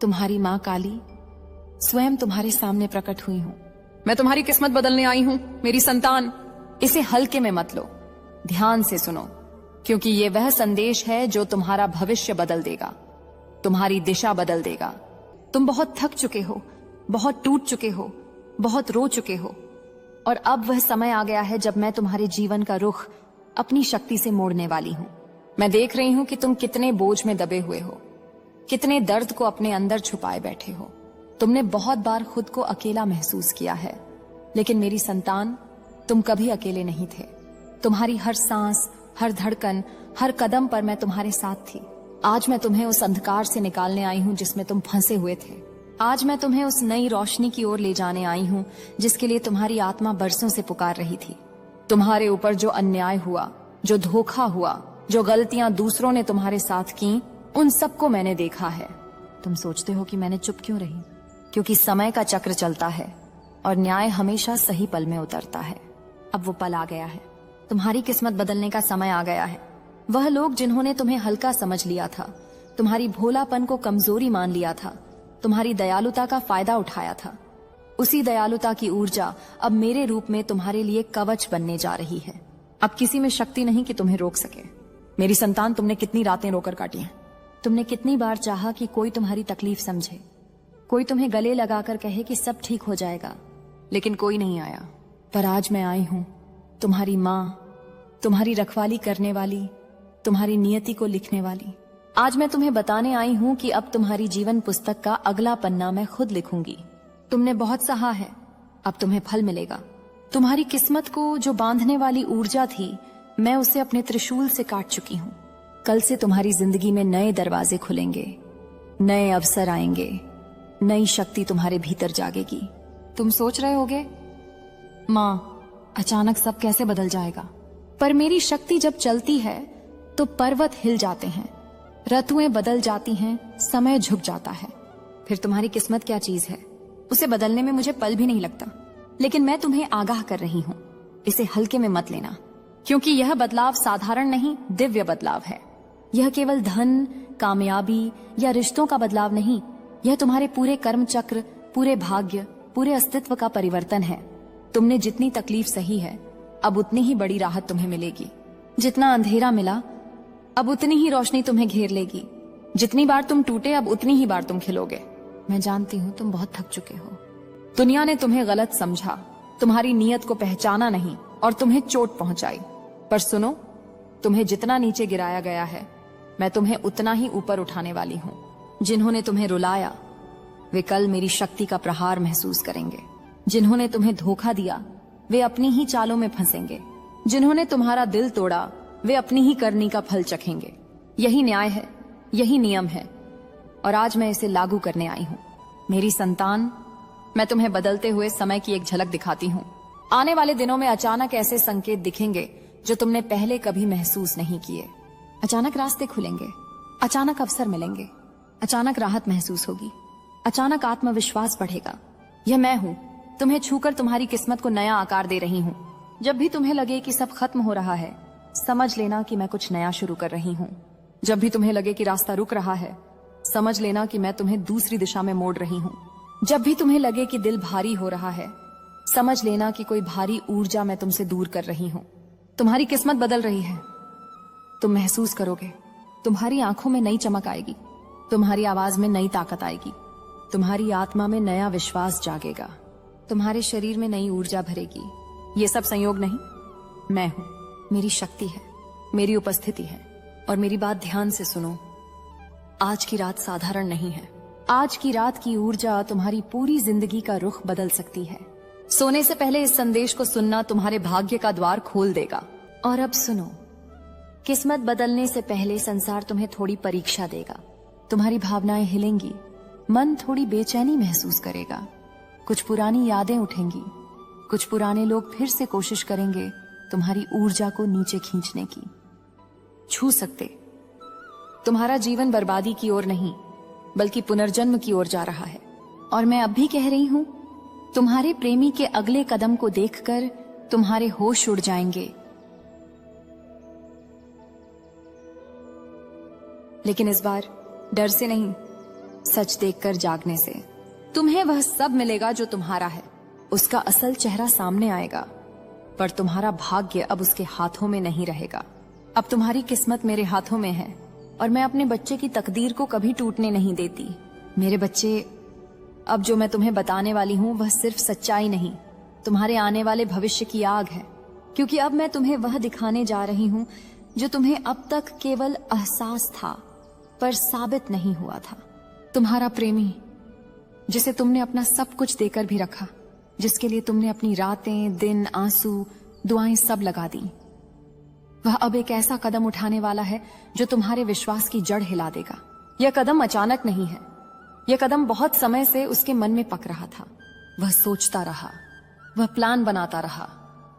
तुम्हारी माँ काली स्वयं तुम्हारे सामने प्रकट हुई हूँ। मैं तुम्हारी किस्मत बदलने आई हूँ मेरी संतान। इसे हल्के में मत लो, ध्यान से सुनो, क्योंकि ये वह संदेश है जो तुम्हारा भविष्य बदल देगा, तुम्हारी दिशा बदल देगा। तुम बहुत थक चुके हो, बहुत टूट चुके हो, बहुत रो चुके हो, और अब वह समय आ गया है जब मैं तुम्हारे जीवन का रुख अपनी शक्ति से मोड़ने वाली हूं। मैं देख रही हूं कि तुम कितने बोझ में दबे हुए हो, कितने दर्द को अपने अंदर छुपाए बैठे हो। तुमने बहुत बार खुद को अकेला महसूस किया है, लेकिन मेरी संतान, तुम कभी अकेले नहीं थे। तुम्हारी हर सांस, हर धड़कन, हर कदम पर मैं तुम्हारे साथ थी। आज मैं तुम्हें उस अंधकार से निकालने आई हूं जिसमें तुम फंसे हुए थे। आज मैं तुम्हें उस नई रोशनी की ओर ले जाने आई हूं जिसके लिए तुम्हारी आत्मा बरसों से पुकार रही थी। तुम्हारे ऊपर जो अन्याय हुआ, जो धोखा हुआ, जो गलतियां दूसरों ने तुम्हारे साथ की, उन सबको मैंने देखा है। तुम सोचते हो कि मैंने चुप क्यों रही? क्योंकि समय का चक्र चलता है और न्याय हमेशा सही पल में उतरता है। अब वो पल आ गया है, तुम्हारी किस्मत बदलने का समय आ गया है। वह लोग जिन्होंने तुम्हें हल्का समझ लिया था, तुम्हारी भोलापन को कमजोरी मान लिया था, तुम्हारी दयालुता का फायदा उठाया था, उसी दयालुता की ऊर्जा अब मेरे रूप में तुम्हारे लिए कवच बनने जा रही है। अब किसी में शक्ति नहीं कि तुम्हें रोक सके। मेरी संतान, तुमने कितनी रातें रोकर काटी हैं। तुमने कितनी बार चाहा कि कोई तुम्हारी तकलीफ समझे, कोई तुम्हें गले लगाकर कहे कि सब ठीक हो जाएगा, लेकिन कोई नहीं आया। पर आज मैं आई हूं, तुम्हारी माँ, तुम्हारी रखवाली करने वाली, तुम्हारी नियति को लिखने वाली। आज मैं तुम्हें बताने आई हूं कि अब तुम्हारी जीवन पुस्तक का अगला पन्ना मैं खुद लिखूंगी। तुमने बहुत सहा है, अब तुम्हें फल मिलेगा। तुम्हारी किस्मत को जो बांधने वाली ऊर्जा थी, मैं उसे अपने त्रिशूल से काट चुकी हूं। कल से तुम्हारी जिंदगी में नए दरवाजे खुलेंगे, नए अवसर आएंगे, नई शक्ति तुम्हारे भीतर जागेगी। तुम सोच रहे होगे, माँ, अचानक सब कैसे बदल जाएगा? पर मेरी शक्ति जब चलती है तो पर्वत हिल जाते हैं, ऋतुएं बदल जाती हैं, समय झुक जाता है। फिर तुम्हारी किस्मत क्या चीज है, उसे बदलने में मुझे पल भी नहीं लगता। लेकिन मैं तुम्हें आगाह कर रही हूं, इसे हल्के में मत लेना, क्योंकि यह बदलाव साधारण नहीं, दिव्य बदलाव है। यह केवल धन, कामयाबी या रिश्तों का बदलाव नहीं, यह तुम्हारे पूरे कर्म चक्र, पूरे भाग्य, पूरे अस्तित्व का परिवर्तन है। तुमने जितनी तकलीफ सही है, अब उतनी ही बड़ी राहत तुम्हें मिलेगी। जितना अंधेरा मिला, अब उतनी ही रोशनी तुम्हें घेर लेगी। जितनी बार तुम टूटे, अब उतनी ही बार तुम खिलोगे। मैं जानती हूँ तुम बहुत थक चुके हो। दुनिया ने तुम्हें गलत समझा, तुम्हारी नीयत को पहचाना नहीं और तुम्हें चोट पहुंचाई। पर सुनो, तुम्हें जितना नीचे गिराया गया है, मैं तुम्हें उतना ही ऊपर उठाने वाली हूँ। जिन्होंने तुम्हें रुलाया, वे कल मेरी शक्ति का प्रहार महसूस करेंगे। जिन्होंने तुम्हें धोखा दिया, वे अपनी ही चालों में फंसेंगे। जिन्होंने तुम्हारा दिल तोड़ा, वे अपनी ही करनी का फल चखेंगे। यही न्याय है, यही नियम है, और आज मैं इसे लागू करने आई हूँ। मेरी संतान, मैं तुम्हें बदलते हुए समय की एक झलक दिखाती हूँ। आने वाले दिनों में अचानक ऐसे संकेत दिखेंगे जो तुमने पहले कभी महसूस नहीं किए। अचानक रास्ते खुलेंगे, अचानक अवसर मिलेंगे, अचानक राहत महसूस होगी, अचानक आत्मविश्वास बढ़ेगा। यह मैं हूँ, तुम्हें छूकर तुम्हारी किस्मत को नया आकार दे रही हूँ। जब भी तुम्हें लगे कि सब खत्म हो रहा है, समझ लेना कि मैं कुछ नया शुरू कर रही हूँ। जब भी तुम्हें लगे कि रास्ता रुक रहा है, समझ लेना कि मैं तुम्हें दूसरी दिशा में मोड़ रही हूँ। जब भी तुम्हें लगे कि दिल भारी हो रहा है, समझ लेना कि कोई भारी ऊर्जा मैं तुमसे दूर कर रही हूँ। तुम्हारी किस्मत बदल रही है, तुम महसूस करोगे। तुम्हारी आंखों में नई चमक आएगी, तुम्हारी आवाज में नई ताकत आएगी, तुम्हारी आत्मा में नया विश्वास जागेगा, तुम्हारे शरीर में नई ऊर्जा भरेगी। ये सब संयोग नहीं, मैं हूं, मेरी शक्ति है, मेरी उपस्थिति है। और मेरी बात ध्यान से सुनो, आज की रात साधारण नहीं है। आज की रात की ऊर्जा तुम्हारी पूरी जिंदगी का रुख बदल सकती है। सोने से पहले इस संदेश को सुनना तुम्हारे भाग्य का द्वार खोल देगा। और अब सुनो, किस्मत बदलने से पहले संसार तुम्हें थोड़ी परीक्षा देगा। तुम्हारी भावनाएं हिलेंगी, मन थोड़ी बेचैनी महसूस करेगा, कुछ पुरानी यादें उठेंगी, कुछ पुराने लोग फिर से कोशिश करेंगे तुम्हारी ऊर्जा को नीचे खींचने की। छू सकते, तुम्हारा जीवन बर्बादी की ओर नहीं, बल्कि पुनर्जन्म की ओर जा रहा है। और मैं अब भी कह रही हूं, तुम्हारे प्रेमी के अगले कदम को देखकर तुम्हारे होश उड़ जाएंगे। लेकिन इस बार डर से नहीं, सच देखकर जागने से। तुम्हें वह सब मिलेगा जो तुम्हारा है, उसका असल चेहरा सामने आएगा, पर तुम्हारा भाग्य अब उसके हाथों में नहीं रहेगा। अब तुम्हारी किस्मत मेरे हाथों में है और मैं अपने बच्चे की तकदीर को कभी टूटने नहीं देती। मेरे बच्चे, अब जो मैं तुम्हें बताने वाली हूँ वह सिर्फ सच्चाई नहीं, तुम्हारे आने वाले भविष्य की आग है। क्योंकि अब मैं तुम्हें वह दिखाने जा रही हूँ जो तुम्हें अब तक केवल एहसास था पर साबित नहीं हुआ था। तुम्हारा प्रेमी, जिसे तुमने अपना सब कुछ देकर भी रखा, जिसके लिए तुमने अपनी रातें, दिन, आंसू, दुआएं सब लगा दी, वह अब एक ऐसा कदम उठाने वाला है जो तुम्हारे विश्वास की जड़ हिला देगा। यह कदम अचानक नहीं है, यह कदम बहुत समय से उसके मन में पक रहा था। वह सोचता रहा, वह प्लान बनाता रहा,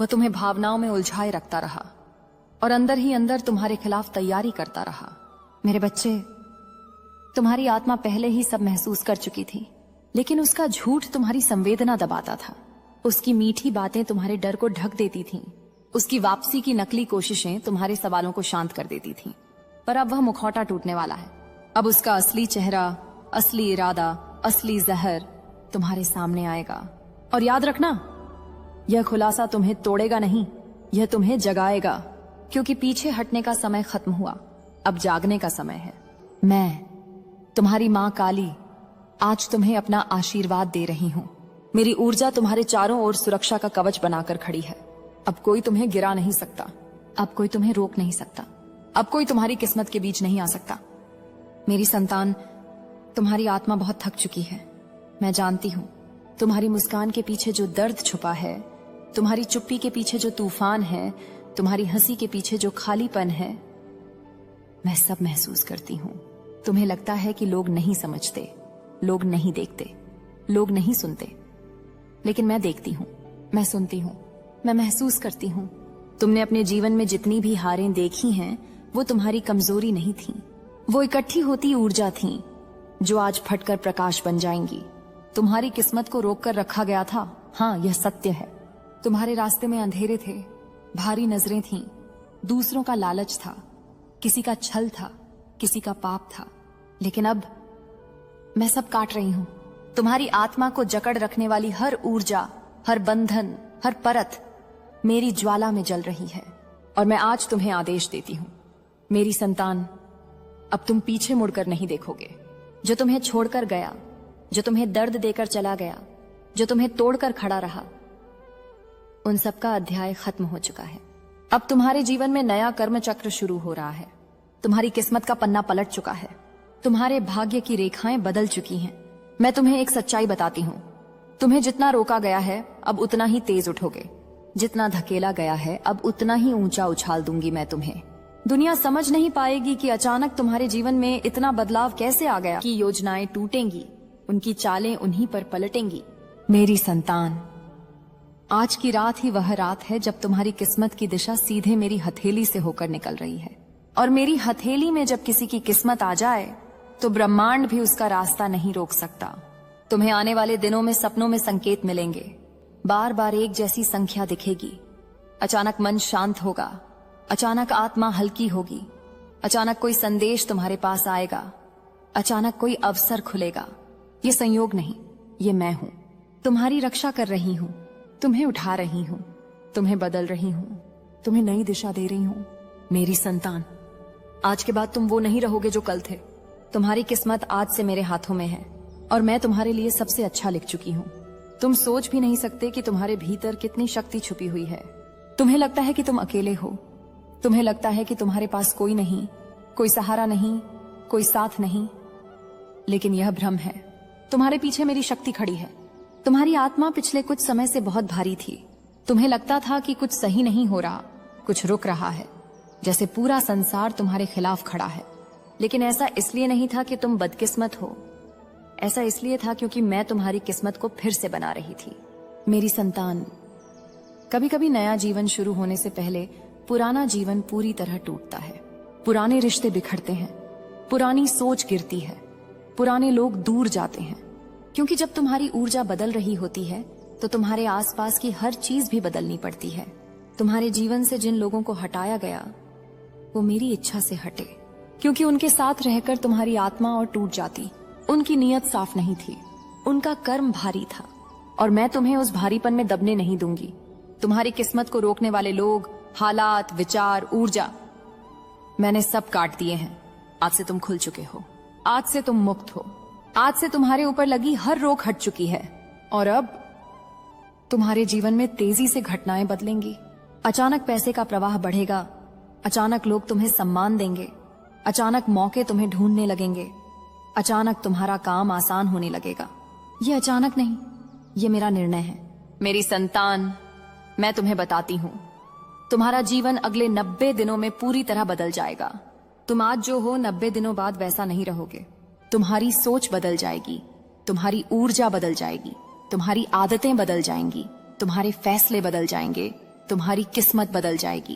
वह तुम्हें भावनाओं में उलझाए रखता रहा और अंदर ही अंदर तुम्हारे खिलाफ तैयारी करता रहा। मेरे बच्चे, तुम्हारी आत्मा पहले ही सब महसूस कर चुकी थी, लेकिन उसका झूठ तुम्हारी संवेदना दबाता था। उसकी मीठी बातें तुम्हारे डर को ढक देती थीं। उसकी वापसी की नकली कोशिशें तुम्हारे सवालों को शांत कर देती थीं। पर अब वह मुखौटा टूटने वाला है। अब उसका असली चेहरा, असली इरादा, असली जहर तुम्हारे सामने आएगा। और याद रखना, यह खुलासा तुम्हें तोड़ेगा नहीं, यह तुम्हें जगाएगा। क्योंकि पीछे हटने का समय खत्म हुआ, अब जागने का समय है। मैं, तुम्हारी मां काली, आज तुम्हें अपना आशीर्वाद दे रही हूं। मेरी ऊर्जा तुम्हारे चारों ओर सुरक्षा का कवच बनाकर खड़ी है। अब कोई तुम्हें गिरा नहीं सकता, अब कोई तुम्हें रोक नहीं सकता, अब कोई तुम्हारी किस्मत के बीच नहीं आ सकता। मेरी संतान, तुम्हारी आत्मा बहुत थक चुकी है। मैं जानती हूं तुम्हारी मुस्कान के पीछे जो दर्द छुपा है, तुम्हारी चुप्पी के पीछे जो तूफान है, तुम्हारी हंसी के पीछे जो खालीपन है, मैं सब महसूस करती हूं। तुम्हें लगता है कि लोग नहीं समझते, लोग नहीं देखते, लोग नहीं सुनते, लेकिन मैं देखती हूं, मैं सुनती हूं, मैं महसूस करती हूं। तुमने अपने जीवन में जितनी भी हारें देखी हैं, वो तुम्हारी कमजोरी नहीं थी, वो इकट्ठी होती ऊर्जा थी जो आज फटकर प्रकाश बन जाएंगी। तुम्हारी किस्मत को रोक कर रखा गया था, हाँ यह सत्य है। तुम्हारे रास्ते में अंधेरे थे, भारी नजरें थीं, दूसरों का लालच था, किसी का छल था, किसी का पाप था, लेकिन अब मैं सब काट रही हूं। तुम्हारी आत्मा को जकड़ रखने वाली हर ऊर्जा, हर बंधन, हर परत मेरी ज्वाला में जल रही है। और मैं आज तुम्हें आदेश देती हूं, मेरी संतान, अब तुम पीछे मुड़कर नहीं देखोगे। जो तुम्हें छोड़कर गया, जो तुम्हें दर्द देकर चला गया, जो तुम्हें तोड़कर खड़ा रहा, उन सब का अध्याय खत्म हो चुका है। अब तुम्हारे जीवन में नया कर्म चक्र शुरू हो रहा है। तुम्हारी किस्मत का पन्ना पलट चुका है, तुम्हारे भाग्य की रेखाएं बदल चुकी हैं। मैं तुम्हें एक सच्चाई बताती हूँ, तुम्हें जितना रोका गया है अब उतना ही तेज उठोगे, जितना धकेला गया है अब उतना ही ऊंचा उछाल दूंगी मैं तुम्हें। दुनिया समझ नहीं पाएगी कि अचानक तुम्हारे जीवन में इतना बदलाव कैसे आ गया, कि योजनाएं टूटेंगी, उनकी चालें उन्हीं पर पलटेंगी। मेरी संतान, आज की रात ही वह रात है जब तुम्हारी किस्मत की दिशा सीधे मेरी हथेली से होकर निकल रही है। और मेरी हथेली में जब किसी की किस्मत आ जाए तो ब्रह्मांड भी उसका रास्ता नहीं रोक सकता। तुम्हें आने वाले दिनों में सपनों में संकेत मिलेंगे, बार बार एक जैसी संख्या दिखेगी। अचानक मन शांत होगा, अचानक आत्मा हल्की होगी, अचानक कोई संदेश तुम्हारे पास आएगा, अचानक कोई अवसर खुलेगा। ये संयोग नहीं, ये मैं हूं, तुम्हारी रक्षा कर रही हूं, तुम्हें उठा रही हूं, तुम्हें बदल रही हूं, तुम्हें नई दिशा दे रही हूं। मेरी संतान, आज के बाद तुम वो नहीं रहोगे जो कल थे। तुम्हारी किस्मत आज से मेरे हाथों में है और मैं तुम्हारे लिए सबसे अच्छा लिख चुकी हूँ। तुम सोच भी नहीं सकते कि तुम्हारे भीतर कितनी शक्ति छुपी हुई है। तुम्हें लगता है कि तुम अकेले हो, तुम्हें लगता है कि तुम्हारे पास कोई नहीं, कोई सहारा नहीं, कोई साथ नहीं, लेकिन यह भ्रम है। तुम्हारे पीछे मेरी शक्ति खड़ी है। तुम्हारी आत्मा पिछले कुछ समय से बहुत भारी थी। तुम्हें लगता था कि कुछ सही नहीं हो रहा, कुछ रुक रहा है, जैसे पूरा संसार तुम्हारे खिलाफ खड़ा है। लेकिन ऐसा इसलिए नहीं था कि तुम बदकिस्मत हो, ऐसा इसलिए था क्योंकि मैं तुम्हारी किस्मत को फिर से बना रही थी। मेरी संतान, कभी कभी नया जीवन शुरू होने से पहले पुराना जीवन पूरी तरह टूटता है। पुराने रिश्ते बिखरते हैं, पुरानी सोच गिरती है, पुराने लोग दूर जाते हैं। क्योंकि जब तुम्हारी ऊर्जा बदल रही होती है तो तुम्हारे आसपास की हर चीज भी बदलनी पड़ती है। तुम्हारे जीवन से जिन लोगों को हटाया गया वो मेरी इच्छा से हटे, क्योंकि उनके साथ रहकर तुम्हारी आत्मा और टूट जाती, उनकी नीयत साफ नहीं थी, उनका कर्म भारी था, और मैं तुम्हें उस भारीपन में दबने नहीं दूंगी। तुम्हारी किस्मत को रोकने वाले लोग, हालात, विचार, ऊर्जा, मैंने सब काट दिए हैं। आज से तुम खुल चुके हो, आज से तुम मुक्त हो, आज से तुम्हारे ऊपर लगी हर रोक हट चुकी है, और अब तुम्हारे जीवन में तेजी से घटनाएं बदलेंगी। अचानक पैसे का प्रवाह बढ़ेगा, अचानक लोग तुम्हें सम्मान देंगे, अचानक मौके तुम्हें ढूंढने लगेंगे, अचानक तुम्हारा काम आसान होने लगेगा। ये अचानक नहीं, ये मेरा निर्णय है। मेरी संतान, मैं तुम्हें बताती हूं, तुम्हारा जीवन अगले 90 दिनों में पूरी तरह बदल जाएगा। तुम आज जो हो 90 दिनों बाद वैसा नहीं रहोगे। तुम्हारी सोच बदल जाएगी, तुम्हारी ऊर्जा बदल जाएगी, तुम्हारी आदतें बदल जाएंगी, तुम्हारे फैसले बदल जाएंगे, तुम्हारी किस्मत बदल जाएगी।